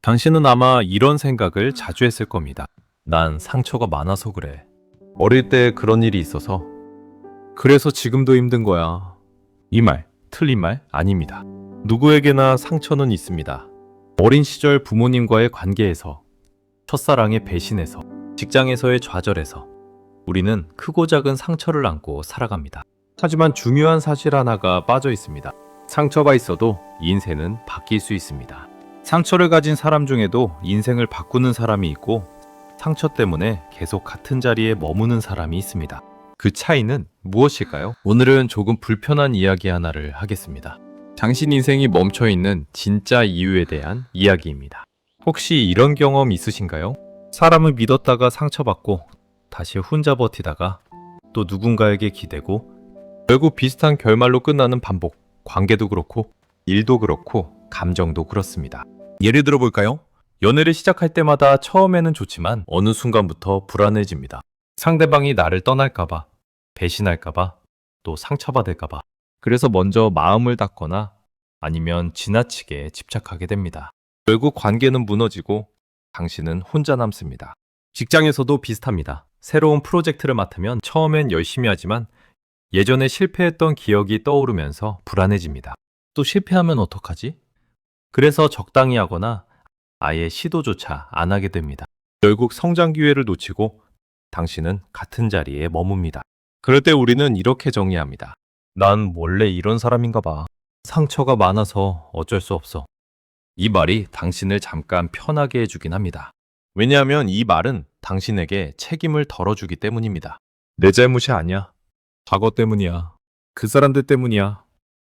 당신은 아마 이런 생각을 자주 했을 겁니다. 난 상처가 많아서 그래. 어릴 때 그런 일이 있어서. 그래서 지금도 힘든 거야. 이 말, 틀린 말 아닙니다. 누구에게나 상처는 있습니다. 어린 시절 부모님과의 관계에서, 첫사랑의 배신에서, 직장에서의 좌절에서 우리는 크고 작은 상처를 안고 살아갑니다. 하지만 중요한 사실 하나가 빠져 있습니다. 상처가 있어도 인생은 바뀔 수 있습니다. 상처를 가진 사람 중에도 인생을 바꾸는 사람이 있고 상처 때문에 계속 같은 자리에 머무는 사람이 있습니다. 그 차이는 무엇일까요? 오늘은 조금 불편한 이야기 하나를 하겠습니다. 당신 인생이 멈춰있는 진짜 이유에 대한 이야기입니다. 혹시 이런 경험 있으신가요? 사람을 믿었다가 상처받고 다시 혼자 버티다가 또 누군가에게 기대고 결국 비슷한 결말로 끝나는 반복. 관계도 그렇고 일도 그렇고 감정도 그렇습니다. 예를 들어 볼까요? 연애를 시작할 때마다 처음에는 좋지만 어느 순간부터 불안해집니다. 상대방이 나를 떠날까봐, 배신할까봐, 또 상처받을까봐. 그래서 먼저 마음을 닫거나 아니면 지나치게 집착하게 됩니다. 결국 관계는 무너지고 당신은 혼자 남습니다. 직장에서도 비슷합니다. 새로운 프로젝트를 맡으면 처음엔 열심히 하지만 예전에 실패했던 기억이 떠오르면서 불안해집니다. 또 실패하면 어떡하지? 그래서 적당히 하거나 아예 시도조차 안 하게 됩니다. 결국 성장 기회를 놓치고 당신은 같은 자리에 머뭅니다. 그럴 때 우리는 이렇게 정리합니다. 난 원래 이런 사람인가 봐. 상처가 많아서 어쩔 수 없어. 이 말이 당신을 잠깐 편하게 해주긴 합니다. 왜냐하면 이 말은 당신에게 책임을 덜어주기 때문입니다. 내 잘못이 아니야. 과거 때문이야. 그 사람들 때문이야.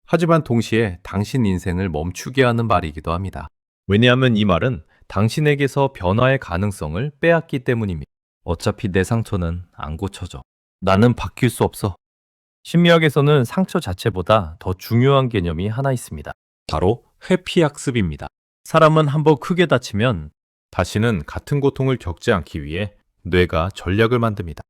하지만 동시에 당신 인생을 멈추게 하는 말이기도 합니다. 왜냐하면 이 말은 당신에게서 변화의 가능성을 빼앗기 때문입니다. 어차피 내 상처는 안 고쳐져. 나는 바뀔 수 없어. 심리학에서는 상처 자체보다 더 중요한 개념이 하나 있습니다. 바로 회피학습입니다. 사람은 한번 크게 다치면 다시는 같은 고통을 겪지 않기 위해 뇌가 전략을 만듭니다.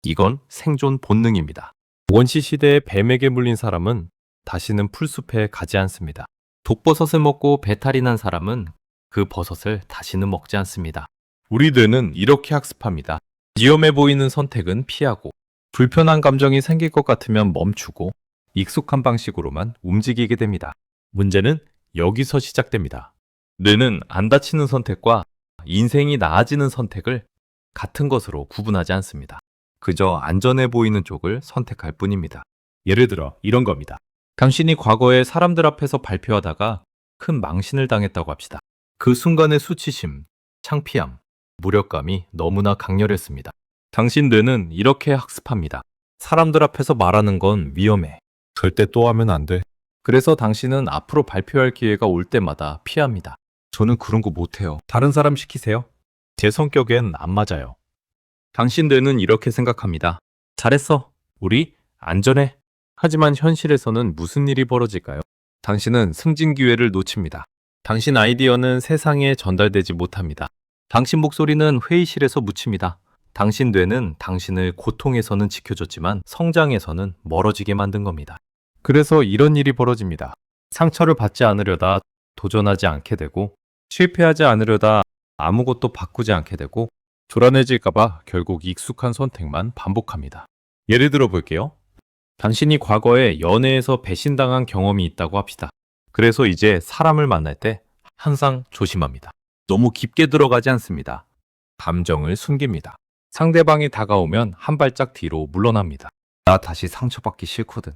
이건 생존 본능입니다. 원시 시대에 뱀에게 물린 사람은 다시는 풀숲에 가지 않습니다. 독버섯을 먹고 배탈이 난 사람은 그 버섯을 다시는 먹지 않습니다. 우리 뇌는 이렇게 학습합니다. 위험해 보이는 선택은 피하고, 불편한 감정이 생길 것 같으면 멈추고, 익숙한 방식으로만 움직이게 됩니다. 문제는 여기서 시작됩니다. 뇌는 안 다치는 선택과 인생이 나아지는 선택을 같은 것으로 구분하지 않습니다. 그저 안전해 보이는 쪽을 선택할 뿐입니다. 예를 들어 이런 겁니다. 당신이 과거에 사람들 앞에서 발표하다가 큰 망신을 당했다고 합시다. 그 순간의 수치심, 창피함, 무력감이 너무나 강렬했습니다. 당신 뇌는 이렇게 학습합니다. 사람들 앞에서 말하는 건 위험해. 절대 또 하면 안 돼. 그래서 당신은 앞으로 발표할 기회가 올 때마다 피합니다. 저는 그런 거 못해요. 다른 사람 시키세요. 제 성격엔 안 맞아요. 당신 뇌는 이렇게 생각합니다. 잘했어. 우리 안전해. 하지만 현실에서는 무슨 일이 벌어질까요? 당신은 승진 기회를 놓칩니다. 당신 아이디어는 세상에 전달되지 못합니다. 당신 목소리는 회의실에서 묻힙니다. 당신 뇌는 당신을 고통에서는 지켜줬지만 성장에서는 멀어지게 만든 겁니다. 그래서 이런 일이 벌어집니다. 상처를 받지 않으려다 도전하지 않게 되고, 실패하지 않으려다 아무것도 바꾸지 않게 되고, 불안해질까봐 결국 익숙한 선택만 반복합니다. 예를 들어 볼게요. 당신이 과거에 연애에서 배신당한 경험이 있다고 합시다. 그래서 이제 사람을 만날 때 항상 조심합니다. 너무 깊게 들어가지 않습니다. 감정을 숨깁니다. 상대방이 다가오면 한 발짝 뒤로 물러납니다. 나 다시 상처받기 싫거든.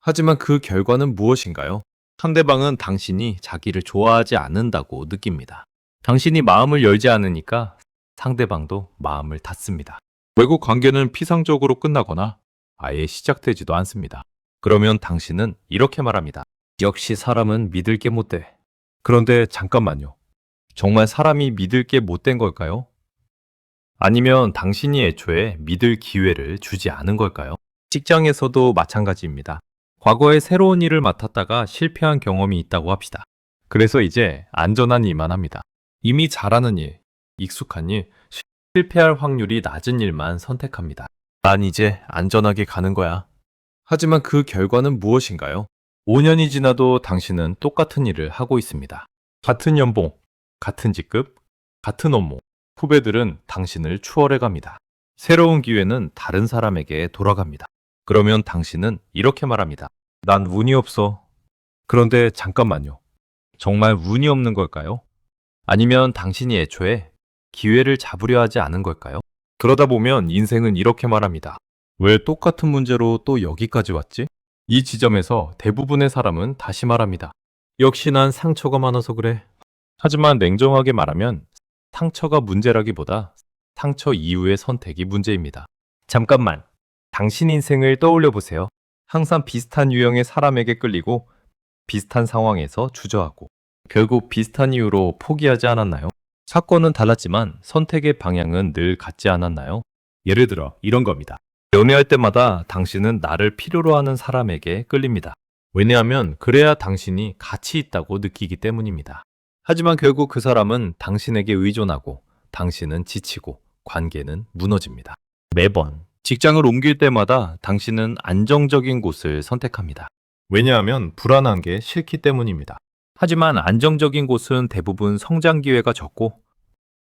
하지만 그 결과는 무엇인가요? 상대방은 당신이 자기를 좋아하지 않는다고 느낍니다. 당신이 마음을 열지 않으니까 상대방도 마음을 닫습니다. 결국 관계는 피상적으로 끝나거나 아예 시작되지도 않습니다. 그러면 당신은 이렇게 말합니다. 역시 사람은 믿을 게 못돼. 그런데 잠깐만요. 정말 사람이 믿을 게 못된 걸까요? 아니면 당신이 애초에 믿을 기회를 주지 않은 걸까요? 직장에서도 마찬가지입니다. 과거에 새로운 일을 맡았다가 실패한 경험이 있다고 합시다. 그래서 이제 안전한 일만 합니다. 이미 잘하는 일, 익숙한 일, 실패할 확률이 낮은 일만 선택합니다. 난 이제 안전하게 가는 거야. 하지만 그 결과는 무엇인가요? 5년이 지나도 당신은 똑같은 일을 하고 있습니다. 같은 연봉, 같은 직급, 같은 업무. 후배들은 당신을 추월해 갑니다. 새로운 기회는 다른 사람에게 돌아갑니다. 그러면 당신은 이렇게 말합니다. 난 운이 없어. 그런데 잠깐만요. 정말 운이 없는 걸까요? 아니면 당신이 애초에 기회를 잡으려 하지 않은 걸까요? 그러다 보면 인생은 이렇게 말합니다. 왜 똑같은 문제로 또 여기까지 왔지? 이 지점에서 대부분의 사람은 다시 말합니다. 역시 난 상처가 많아서 그래. 하지만 냉정하게 말하면 상처가 문제라기보다 상처 이후의 선택이 문제입니다. 잠깐만. 당신 인생을 떠올려 보세요. 항상 비슷한 유형의 사람에게 끌리고 비슷한 상황에서 주저하고 결국 비슷한 이유로 포기하지 않았나요? 사건은 달랐지만 선택의 방향은 늘 같지 않았나요? 예를 들어 이런 겁니다. 연애할 때마다 당신은 나를 필요로 하는 사람에게 끌립니다. 왜냐하면 그래야 당신이 가치 있다고 느끼기 때문입니다. 하지만 결국 그 사람은 당신에게 의존하고 당신은 지치고 관계는 무너집니다. 매번 직장을 옮길 때마다 당신은 안정적인 곳을 선택합니다. 왜냐하면 불안한 게 싫기 때문입니다. 하지만 안정적인 곳은 대부분 성장 기회가 적고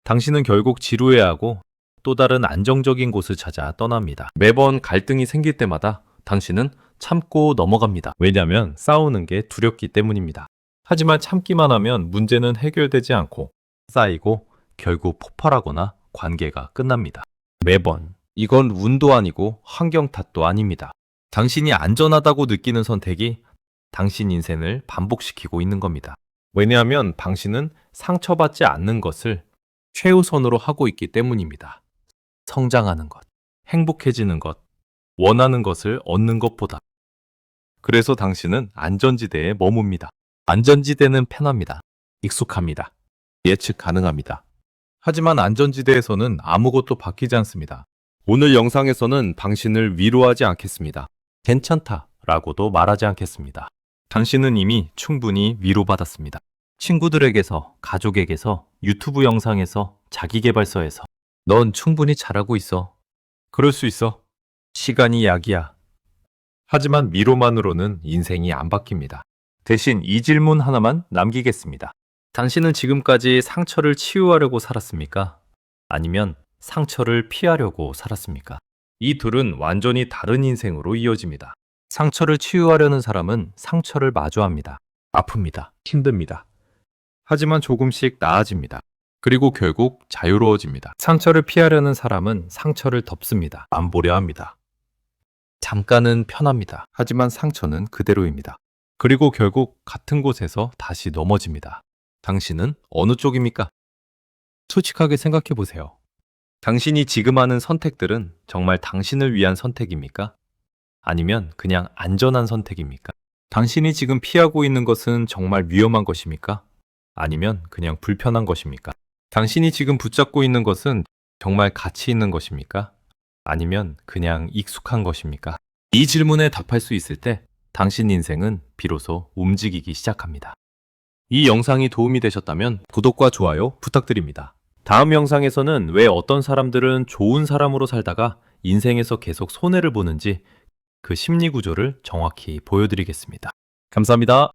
당신은 결국 지루해하고 또 다른 안정적인 곳을 찾아 떠납니다. 매번 갈등이 생길 때마다 당신은 참고 넘어갑니다. 왜냐하면 싸우는 게 두렵기 때문입니다. 하지만 참기만 하면 문제는 해결되지 않고 쌓이고 결국 폭발하거나 관계가 끝납니다. 매번 이건 운도 아니고 환경 탓도 아닙니다. 당신이 안전하다고 느끼는 선택이 당신 인생을 반복시키고 있는 겁니다. 왜냐하면 당신은 상처받지 않는 것을 최우선으로 하고 있기 때문입니다. 성장하는 것, 행복해지는 것, 원하는 것을 얻는 것보다. 그래서 당신은 안전지대에 머뭅니다. 안전지대는 편합니다. 익숙합니다. 예측 가능합니다. 하지만 안전지대에서는 아무것도 바뀌지 않습니다. 오늘 영상에서는 당신을 위로하지 않겠습니다. 괜찮다라고도 말하지 않겠습니다. 당신은 이미 충분히 위로받았습니다. 친구들에게서, 가족에게서, 유튜브 영상에서, 자기계발서에서 넌 충분히 잘하고 있어. 그럴 수 있어. 시간이 약이야. 하지만 위로만으로는 인생이 안 바뀝니다. 대신 이 질문 하나만 남기겠습니다. 당신은 지금까지 상처를 치유하려고 살았습니까? 아니면 상처를 피하려고 살았습니까? 이 둘은 완전히 다른 인생으로 이어집니다. 상처를 치유하려는 사람은 상처를 마주합니다. 아픕니다. 힘듭니다. 하지만 조금씩 나아집니다. 그리고 결국 자유로워집니다. 상처를 피하려는 사람은 상처를 덮습니다. 안 보려 합니다. 잠깐은 편합니다. 하지만 상처는 그대로입니다. 그리고 결국 같은 곳에서 다시 넘어집니다. 당신은 어느 쪽입니까? 솔직하게 생각해 보세요. 당신이 지금 하는 선택들은 정말 당신을 위한 선택입니까? 아니면 그냥 안전한 선택입니까? 당신이 지금 피하고 있는 것은 정말 위험한 것입니까? 아니면 그냥 불편한 것입니까? 당신이 지금 붙잡고 있는 것은 정말 가치 있는 것입니까? 아니면 그냥 익숙한 것입니까? 이 질문에 답할 수 있을 때 당신 인생은 비로소 움직이기 시작합니다. 이 영상이 도움이 되셨다면 구독과 좋아요 부탁드립니다. 다음 영상에서는 왜 어떤 사람들은 좋은 사람으로 살다가 인생에서 계속 손해를 보는지 그 심리 구조를 정확히 보여드리겠습니다. 감사합니다.